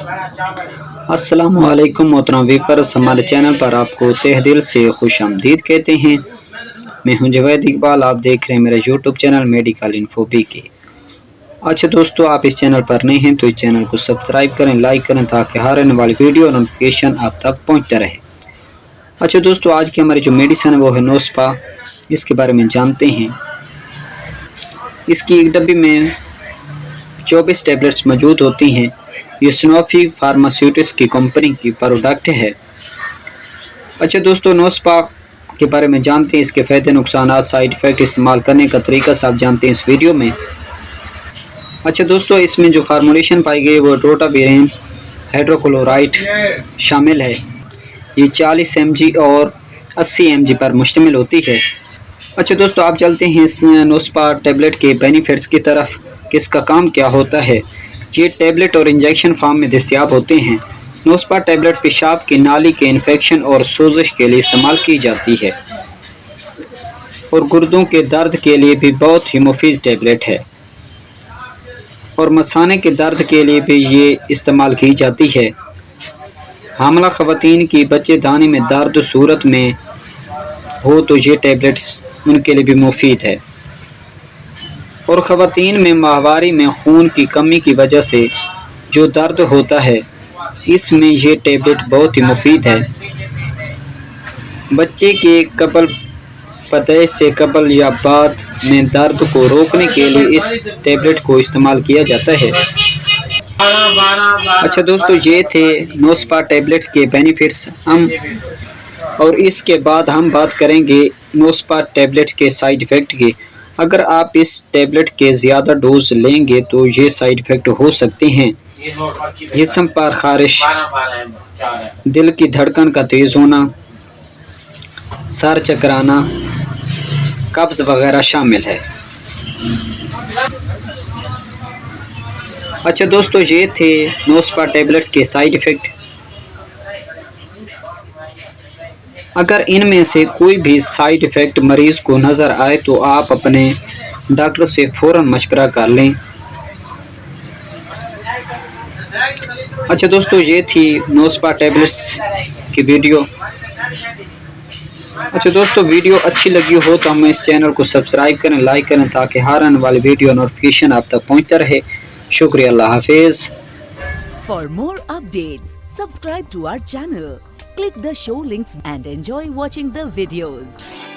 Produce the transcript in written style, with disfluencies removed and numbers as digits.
अस्सलामुअलैकुम मोहतरम व्यूअर्स, हमारे चैनल पर आपको तहे दिल से खुशामदीद कहते हैं। मैं हूं जवेद इकबाल, आप देख रहे हैं मेरा यूट्यूब चैनल मेडिकल इन्फो के। अच्छा दोस्तों, आप इस चैनल पर नए हैं तो इस चैनल को सब्सक्राइब करें, लाइक करें ताकि हर आने वाली वीडियो नोटिफिकेशन आप तक पहुंचता रहे। अच्छा दोस्तों, आज की हमारी जो मेडिसिन है वो है नोस्पा। इसके बारे में जानते हैं। इसकी एक डब्बी में 24 टैबलेट्स मौजूद होती हैं। ये सनोफी फार्मास्यूटिक्स की कंपनी की प्रोडक्ट है। अच्छा दोस्तों, नोस्पा के बारे में जानते हैं। इसके फ़ायदे, नुकसान, साइड इफ़ेक्ट, इस्तेमाल करने का तरीका सब जानते हैं इस वीडियो में। अच्छा दोस्तों, इसमें जो फार्मूलेशन पाई गई वो रोटाविरेन हाइड्रोक्लोराइड शामिल है। ये 40 mg और 80 mg पर मुश्तमिल होती है। अच्छा दोस्तों, आप चलते हैं इस नोस्पा टैबलेट के बेनिफिट्स की तरफ। किसका काम क्या होता है। ये टैबलेट और इंजेक्शन फॉर्म में दस्तयाब होते हैं। नोस्पा टैबलेट पेशाब की नाली के इन्फेक्शन और सोजिश के लिए इस्तेमाल की जाती है और गुर्दों के दर्द के लिए भी बहुत ही मुफीद टैबलेट है और मसाने के दर्द के लिए भी ये इस्तेमाल की जाती है। हामला ख़वातीन की बच्चे दाने में दर्द सूरत में हो तो ये टैबलेट्स उनके लिए भी मुफीद है। और ख़वातीन में माहवारी में खून की कमी की वजह से जो दर्द होता है, इसमें ये टैबलेट बहुत ही मुफीद है। बच्चे के कबल पैदाइश से कबल या बाद में दर्द को रोकने के लिए इस टैबलेट को इस्तेमाल किया जाता है। अच्छा दोस्तों, ये थे नोस्पा टैबलेट्स के बेनिफिट्स। और इसके बाद हम बात करेंगे नोस्पा टैबलेट के साइड इफ़ेक्ट की। अगर आप इस टैबलेट के ज़्यादा डोज लेंगे तो ये साइड इफ़ेक्ट हो सकते हैं। जिस्म पर खारिश, दिल की धड़कन का तेज़ होना, सर चकराना, कब्ज़ वगैरह शामिल है। अच्छा दोस्तों, ये थे नोस्पा टैबलेट्स के साइड इफ़ेक्ट। अगर इनमें से कोई भी साइड इफ़ेक्ट मरीज़ को नज़र आए तो आप अपने डॉक्टर से फ़ौरन मशवरा कर लें। अच्छा दोस्तों, ये थी नोस्पा टैबलेट्स की वीडियो। अच्छा दोस्तों, वीडियो अच्छी लगी हो तो हमें इस चैनल को सब्सक्राइब करें, लाइक करें ताकि हर आने वाली वीडियो नोटिफिकेशन आप तक पहुंचता रहे। शुक्रिया, अल्लाह हाफिज़। For more updates, subscribe to our channel. Click the show links and enjoy watching the videos.